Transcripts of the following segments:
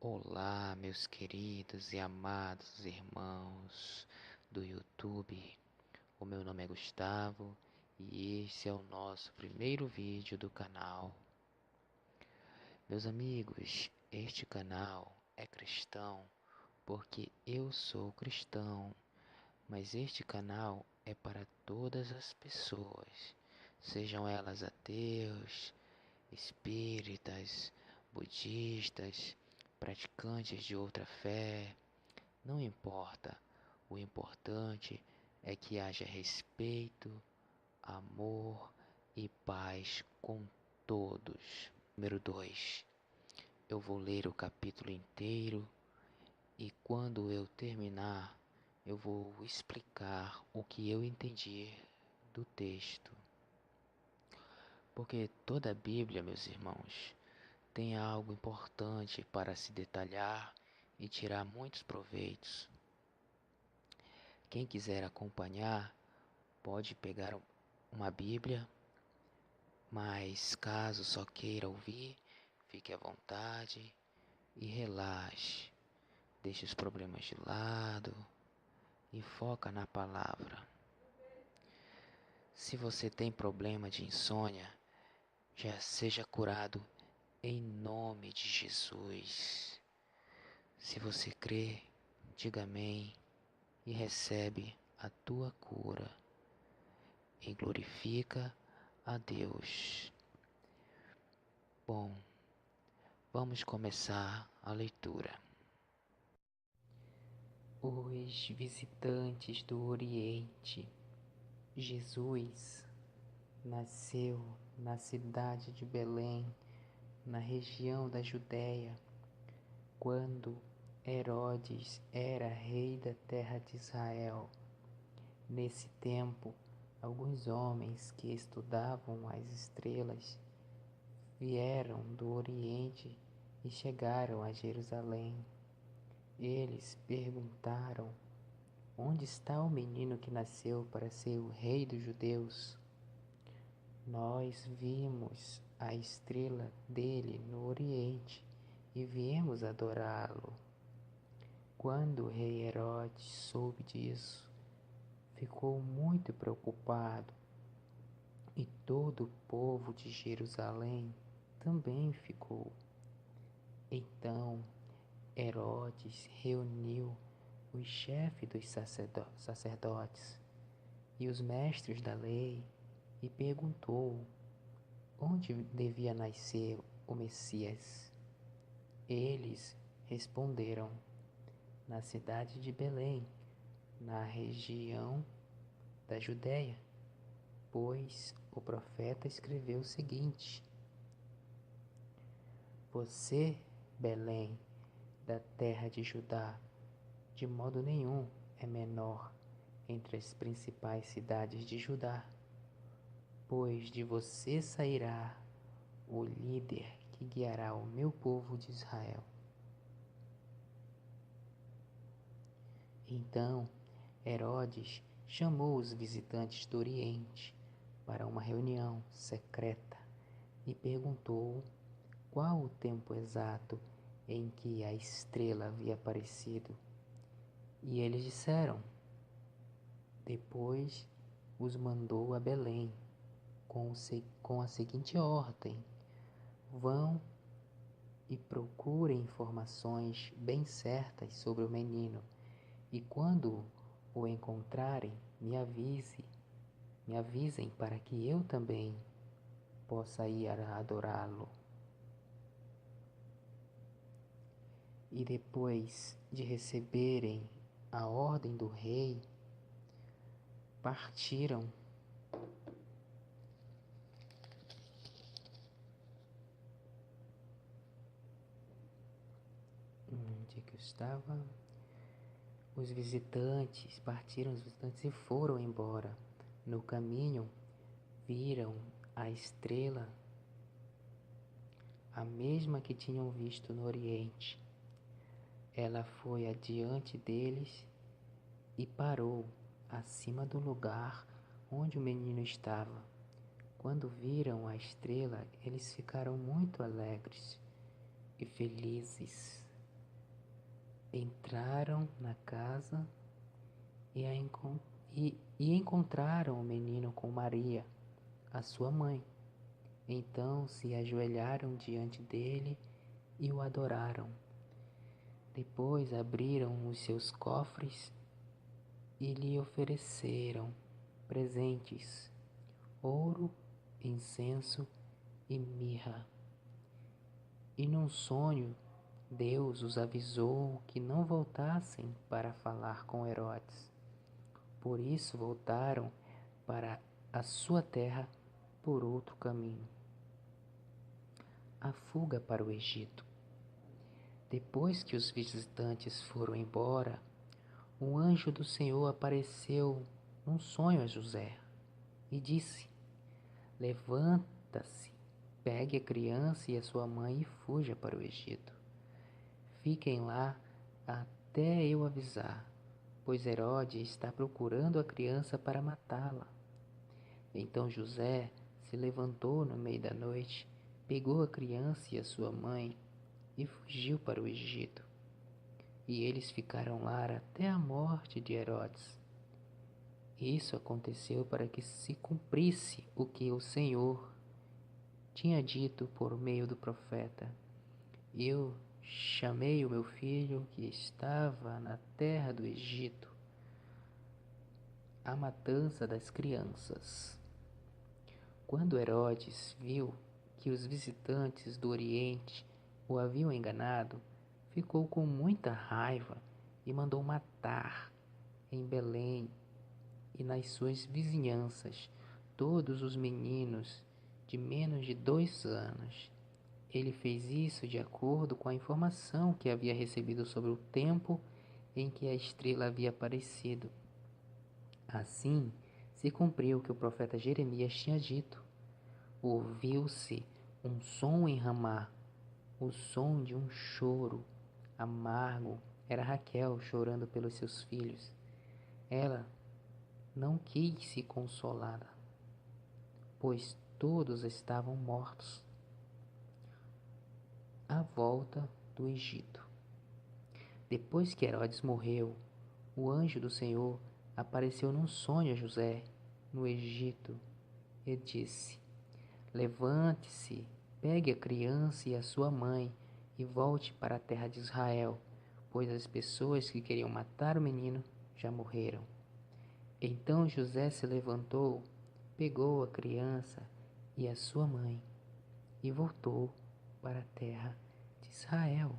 Olá, meus queridos e amados irmãos do YouTube. O meu nome é Gustavo e esse é o nosso primeiro vídeo do canal. Meus amigos, este canal é cristão porque eu sou cristão, mas este canal é para todas as pessoas, sejam elas ateus, espíritas, budistas, praticantes de outra fé, não importa. O importante é que haja respeito, amor e paz com todos. Número 2. Eu vou ler o capítulo inteiro e quando eu terminar, eu vou explicar o que eu entendi do texto. Porque toda a Bíblia, meus irmãos, tem algo importante para se detalhar e tirar muitos proveitos. Quem quiser acompanhar, pode pegar uma Bíblia, mas caso só queira ouvir, fique à vontade e relaxe. Deixe os problemas de lado e foca na palavra. Se você tem problema de insônia, já seja curado em nome de Jesus. Se você crê, diga amém e recebe a tua cura e glorifica a Deus. Bom, vamos começar a leitura. Os visitantes do Oriente. Jesus nasceu na cidade de Belém, na região da Judéia, quando Herodes era rei da terra de Israel. Nesse tempo, alguns homens que estudavam as estrelas vieram do Oriente e chegaram a Jerusalém. Eles perguntaram: onde está o menino que nasceu para ser o rei dos judeus? Nós vimos a estrela dele no Oriente e viemos adorá-lo. Quando o rei Herodes soube disso, ficou muito preocupado e todo o povo de Jerusalém também ficou. Então Herodes reuniu os chefes dos sacerdotes e os mestres da lei e perguntou onde devia nascer o Messias. Eles responderam: na cidade de Belém, na região da Judéia, pois o profeta escreveu o seguinte: você, Belém, da terra de Judá, de modo nenhum é menor entre as principais cidades de Judá, pois de você sairá o líder que guiará o meu povo de Israel. Então Herodes chamou os visitantes do Oriente para uma reunião secreta e perguntou qual o tempo exato em que a estrela havia aparecido. E eles disseram. Depois os mandou a Belém com a seguinte ordem: vão e procurem informações bem certas sobre o menino, e quando o encontrarem, me avisem para que eu também possa ir a adorá-lo. E depois de receberem a ordem do rei, partiram. Onde é que eu estava? Os visitantes e foram embora. No caminho, viram a estrela, a mesma que tinham visto no Oriente. Ela foi adiante deles e parou acima do lugar onde o menino estava. Quando viram a estrela, eles ficaram muito alegres e felizes. entraram na casa e encontraram o menino com Maria, a sua mãe. Então se ajoelharam diante dele e o adoraram. Depois abriram os seus cofres e lhe ofereceram presentes: ouro, incenso e mirra. E num sonho, Deus os avisou que não voltassem para falar com Herodes. Por isso voltaram para a sua terra por outro caminho. A fuga para o Egito. Depois que os visitantes foram embora, um anjo do Senhor apareceu num sonho a José e disse: Levanta-se, pegue a criança e a sua mãe e fuja para o Egito. Fiquem lá até eu avisar, pois Herodes está procurando a criança para matá-la. Então José se levantou no meio da noite, pegou a criança e a sua mãe e fugiu para o Egito. E eles ficaram lá até a morte de Herodes. Isso aconteceu para que se cumprisse o que o Senhor tinha dito por meio do profeta: Eu chamei o meu filho que estava na terra do Egito, a matança das crianças. Quando Herodes viu que os visitantes do Oriente o haviam enganado, ficou com muita raiva e mandou matar em Belém e nas suas vizinhanças todos os meninos de menos de 2 anos. Ele fez isso de acordo com a informação que havia recebido sobre o tempo em que a estrela havia aparecido. Assim, se cumpriu o que o profeta Jeremias tinha dito. Ouviu-se um som em Ramá, o som de um choro amargo. Era Raquel chorando pelos seus filhos. Ela não quis se consolar, pois todos estavam mortos. A volta do Egito. Depois que Herodes morreu, o anjo do Senhor apareceu num sonho a José, no Egito, e disse: Levante-se, pegue a criança e a sua mãe e volte para a terra de Israel, pois as pessoas que queriam matar o menino já morreram. Então José se levantou, pegou a criança e a sua mãe e voltou para a terra de Israel.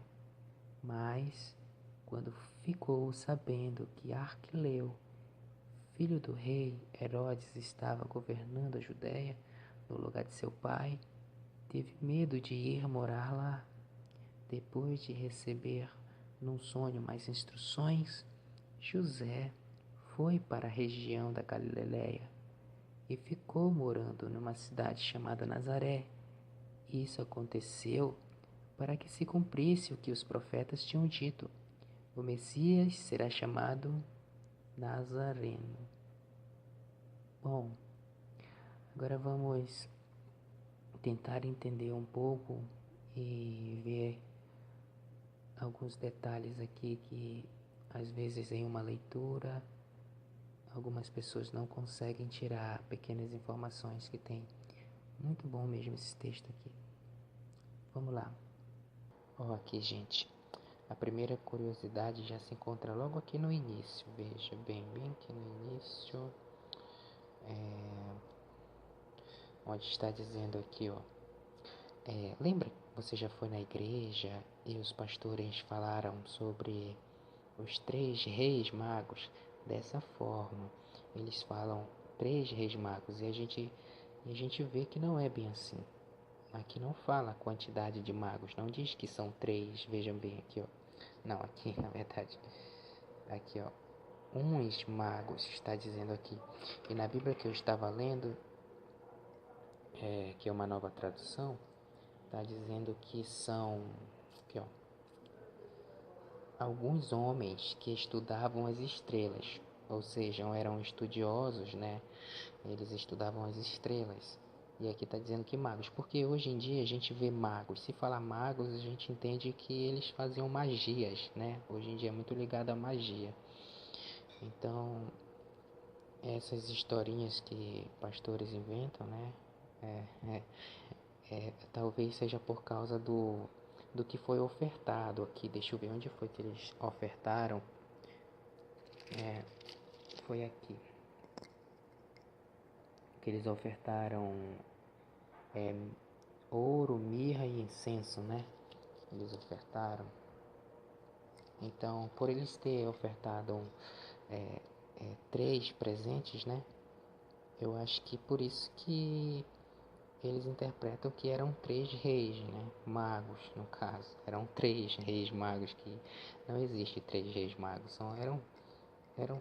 Mas, quando ficou sabendo que Arqueleu, filho do rei Herodes, estava governando a Judéia no lugar de seu pai, teve medo de ir morar lá. Depois de receber num sonho mais instruções, José foi para a região da Galiléia e ficou morando numa cidade chamada Nazaré. Isso aconteceu para que se cumprisse o que os profetas tinham dito: o Messias será chamado Nazareno. Bom, agora vamos tentar entender um pouco e ver alguns detalhes aqui que às vezes em uma leitura algumas pessoas não conseguem tirar pequenas informações que tem. Muito bom mesmo esse texto aqui. Vamos lá. Ó, aqui, gente. A primeira curiosidade já se encontra logo aqui no início. Veja bem aqui no início. Onde está dizendo aqui, ó. Lembra que você já foi na igreja e os pastores falaram sobre os 3 reis magos? Dessa forma, eles falam 3 reis magos e a gente vê que não é bem assim. Aqui não fala a quantidade de magos, não diz que são 3, vejam bem aqui, ó. Não, aqui na verdade, aqui, ó, uns magos está dizendo aqui. E na Bíblia que eu estava lendo, que é uma nova tradução, está dizendo que são, aqui, ó, alguns homens que estudavam as estrelas, ou seja, eram estudiosos, né? Eles estudavam as estrelas. E aqui está dizendo que magos, porque hoje em dia a gente vê magos. Se falar magos, a gente entende que eles faziam magias, né? Hoje em dia é muito ligado à magia. Então, essas historinhas que pastores inventam, né? É, é, talvez seja por causa do que foi ofertado aqui. Deixa eu ver onde foi que eles ofertaram. Foi aqui que eles ofertaram ouro, mirra e incenso, né? Eles ofertaram. Então, por eles ter ofertado três presentes, né? Eu acho que por isso que eles interpretam que eram três reis, né? Magos, no caso. Eram três reis magos, que não existe três reis magos. Eram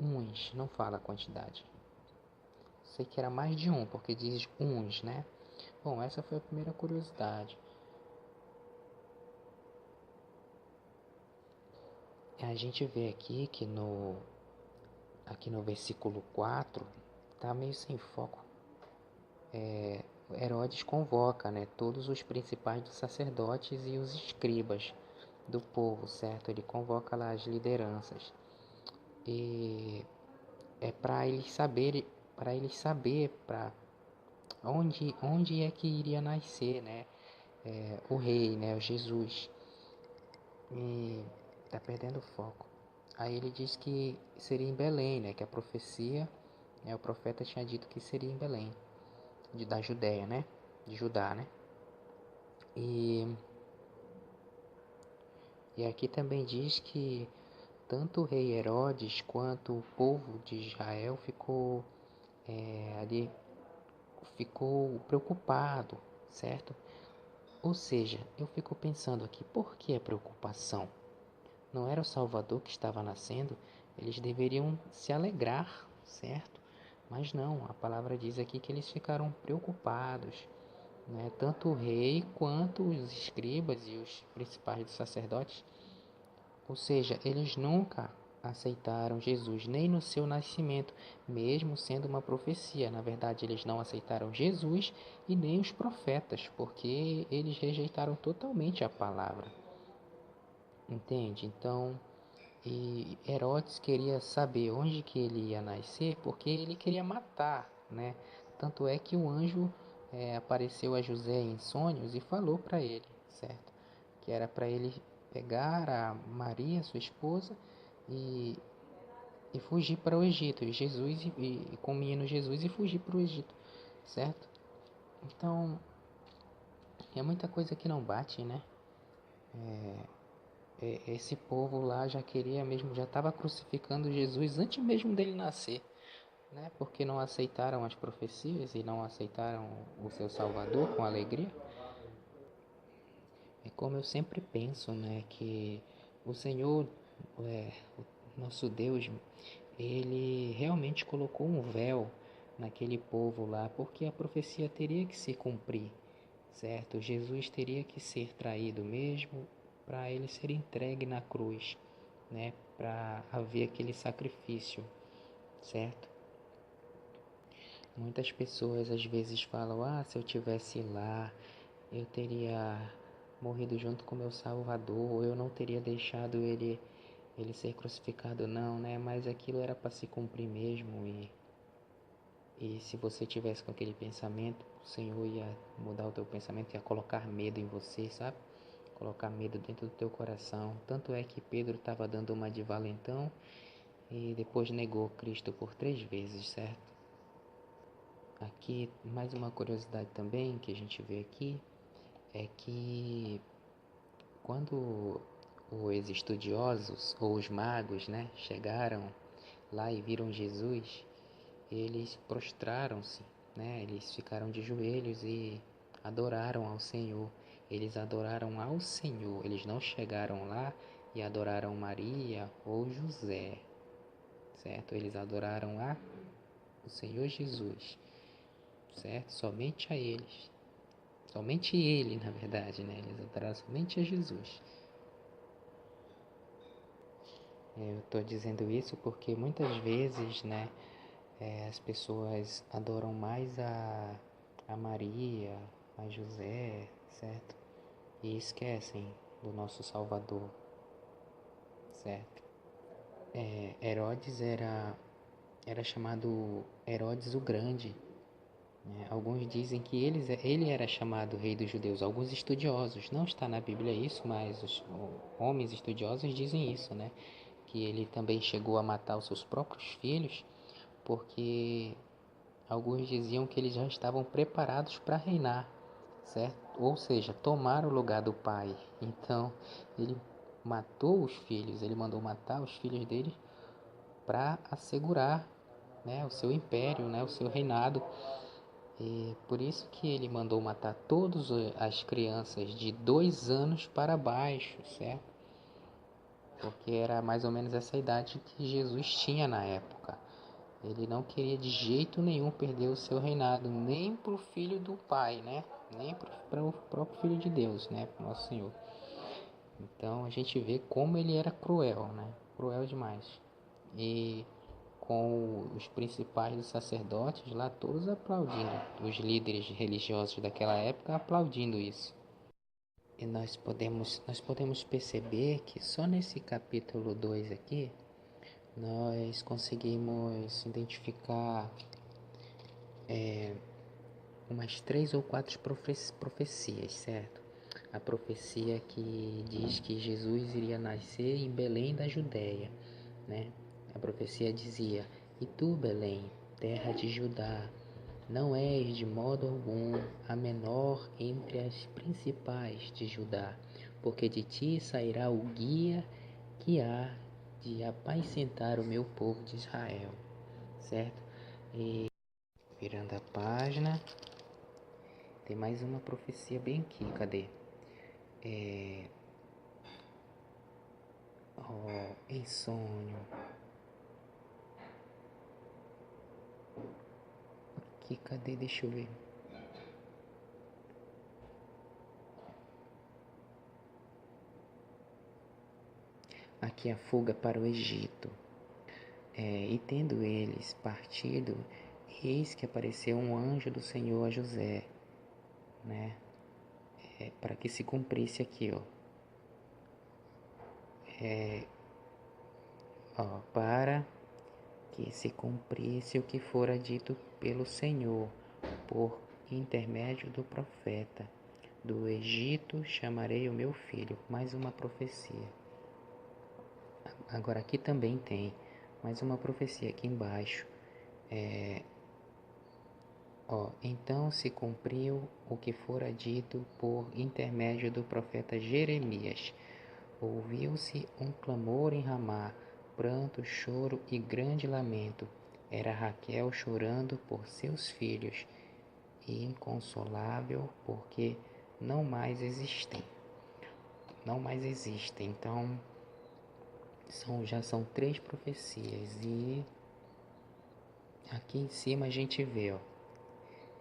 uns, não fala a quantidade. Sei que era mais de um, porque diz uns, né? Bom, essa foi a primeira curiosidade. A gente vê aqui que aqui no versículo 4 tá meio sem foco. Herodes convoca, né, todos os principais dos sacerdotes e os escribas do povo, certo? Ele convoca lá as lideranças. E é para eles saber para onde é que iria nascer, né? O rei, né? O Jesus. E tá perdendo o foco. Aí ele diz que seria em Belém, né? Que a profecia, né, o profeta tinha dito que seria em Belém, da Judéia, né? De Judá, né? E, e aqui também diz que tanto o rei Herodes quanto o povo de Israel ali ficou preocupado, certo? Ou seja, eu fico pensando aqui, por que a preocupação? Não era o Salvador que estava nascendo? Eles deveriam se alegrar, certo? Mas não, a palavra diz aqui que eles ficaram preocupados, né? Tanto o rei quanto os escribas e os principais dos sacerdotes. Ou seja, eles nunca aceitaram Jesus, nem no seu nascimento, mesmo sendo uma profecia. Na verdade, eles não aceitaram Jesus e nem os profetas, porque eles rejeitaram totalmente a palavra. Entende? Então, e Herodes queria saber onde que ele ia nascer, porque ele queria matar, né? Tanto é que o anjo apareceu a José em sonhos e falou para ele, certo? Que era para ele pegar a Maria, sua esposa, e, e fugir para o Egito, e com o menino Jesus e fugir para o Egito, certo? Então, é muita coisa que não bate, né? Esse povo lá já queria mesmo, já estava crucificando Jesus antes mesmo dele nascer, né? Porque não aceitaram as profecias e não aceitaram o seu Salvador com alegria. É como eu sempre penso, né? Que o Senhor, o nosso Deus, ele realmente colocou um véu naquele povo lá, porque a profecia teria que se cumprir, certo? Jesus teria que ser traído mesmo para ele ser entregue na cruz, né? Para haver aquele sacrifício, certo? Muitas pessoas às vezes falam: ah, se eu tivesse lá, eu teria morrido junto com meu Salvador, ou eu não teria deixado ele ser crucificado, não, né? Mas aquilo era para se cumprir mesmo, e se você tivesse com aquele pensamento, o Senhor ia mudar o teu pensamento, ia colocar medo em você, sabe? Colocar medo dentro do teu coração. Tanto é que Pedro estava dando uma de valentão e depois negou Cristo por 3 vezes, certo? Aqui, mais uma curiosidade também que a gente vê aqui é que quando os estudiosos ou os magos, né, chegaram lá e viram Jesus, eles prostraram-se, né? Eles ficaram de joelhos e adoraram ao Senhor. Eles adoraram ao Senhor. Eles não chegaram lá e adoraram Maria ou José, certo? Eles adoraram a o Senhor Jesus, certo? Somente a eles. Somente ele, na verdade, né? Eles adoraram somente a Jesus. Eu estou dizendo isso porque muitas vezes, né, as pessoas adoram mais a Maria, a José, certo? E esquecem do nosso Salvador, certo? Herodes era chamado Herodes o Grande, né? Alguns dizem que ele era chamado Rei dos Judeus. Alguns estudiosos, não está na Bíblia isso, mas os homens estudiosos dizem isso, né? Que ele também chegou a matar os seus próprios filhos, porque alguns diziam que eles já estavam preparados para reinar, certo? Ou seja, tomar o lugar do pai. Então, ele matou os filhos, ele mandou matar os filhos dele para assegurar, né, o seu império, né, o seu reinado. E por isso que ele mandou matar todas as crianças de 2 anos para baixo, certo? Porque era mais ou menos essa idade que Jesus tinha na época. Ele não queria de jeito nenhum perder o seu reinado, nem para o filho do Pai, né? Nem para o próprio Filho de Deus, né? Para Nosso Senhor. Então a gente vê como ele era cruel, né? Cruel demais. E com os principais sacerdotes lá, todos aplaudindo, os líderes religiosos daquela época aplaudindo isso. E nós podemos perceber que só nesse capítulo 2 aqui, nós conseguimos identificar umas 3 ou 4 profecias, certo? A profecia que diz que Jesus iria nascer em Belém da Judéia, né? A profecia dizia: "E tu, Belém, terra de Judá, não és de modo algum a menor entre as principais de Judá, porque de ti sairá o guia que há de apacentar o meu povo de Israel", certo? E virando a página, tem mais uma profecia bem aqui, cadê? Em sonho. Aqui, cadê? Deixa eu ver. Aqui a fuga para o Egito. E tendo eles partido, eis que apareceu um anjo do Senhor a José, né? Para que se cumprisse aqui, para que se cumprisse o que fora dito pelo Senhor por intermédio do profeta. Do Egito chamarei o meu filho. Mais uma profecia. Agora aqui também tem mais uma profecia aqui embaixo. Então se cumpriu o que fora dito por intermédio do profeta Jeremias. Ouviu-se um clamor em Ramá, pranto, choro e grande lamento. Era Raquel chorando por seus filhos, e inconsolável porque não mais existem. Não mais existem. Então, já são 3 profecias. E aqui em cima a gente vê,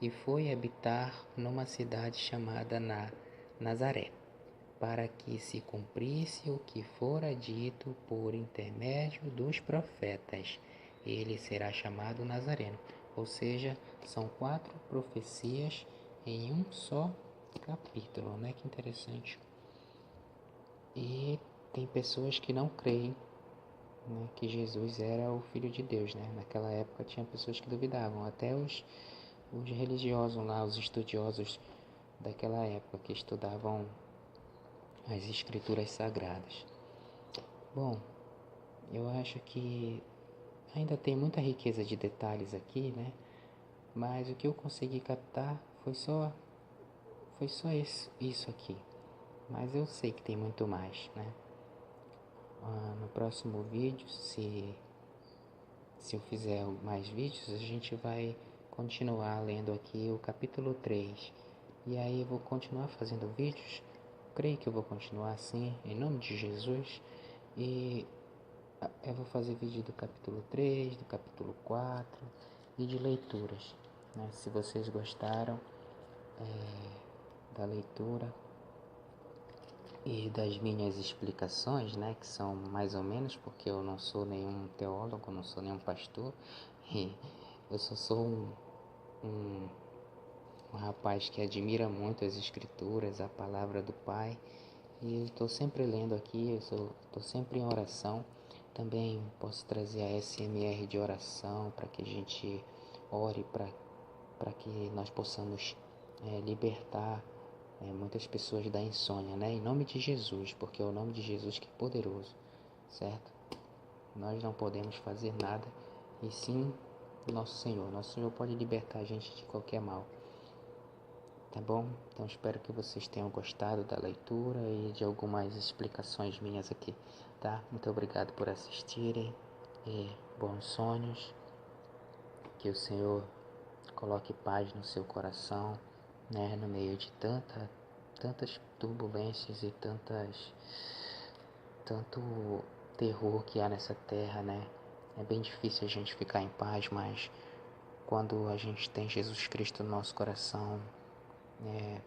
e foi habitar numa cidade chamada Nazaré, para que se cumprisse o que fora dito por intermédio dos profetas. Ele será chamado Nazareno. Ou seja, são 4 profecias em um só capítulo, né? Que interessante. E tem pessoas que não creem, né, que Jesus era o Filho de Deus, né? Naquela época tinha pessoas que duvidavam, até os religiosos lá, os estudiosos daquela época que estudavam as escrituras sagradas. Bom, eu acho que ainda tem muita riqueza de detalhes aqui, né? Mas o que eu consegui captar foi só isso aqui. Mas eu sei que tem muito mais, né? No próximo vídeo, se eu fizer mais vídeos, a gente vai continuar lendo aqui o capítulo 3. E aí eu vou continuar fazendo vídeos. Creio que eu vou continuar assim, em nome de Jesus. E eu vou fazer vídeo do capítulo 3, do capítulo 4 e de leituras, né? Se vocês gostaram da leitura e das minhas explicações, né, que são mais ou menos, porque eu não sou nenhum teólogo, não sou nenhum pastor, e Eu só sou um, um rapaz que admira muito as escrituras, a palavra do Pai. E eu estou sempre lendo aqui, estou sempre em oração. Também posso trazer a SMR de oração para que a gente ore para que nós possamos libertar muitas pessoas da insônia, né? Em nome de Jesus, porque é o nome de Jesus que é poderoso, certo? Nós não podemos fazer nada, e sim nosso Senhor. Nosso Senhor pode libertar a gente de qualquer mal. Tá bom? Então espero que vocês tenham gostado da leitura e de algumas explicações minhas aqui, tá? Muito obrigado por assistirem e bons sonhos. Que o Senhor coloque paz no seu coração, né? No meio de tantas turbulências e tanto terror que há nessa terra, né? É bem difícil a gente ficar em paz, mas quando a gente tem Jesus Cristo no nosso coração, é,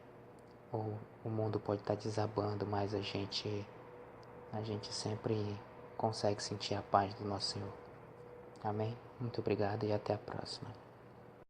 o mundo pode estar desabando, mas a gente sempre consegue sentir a paz do nosso Senhor. Amém? Muito obrigado e até a próxima.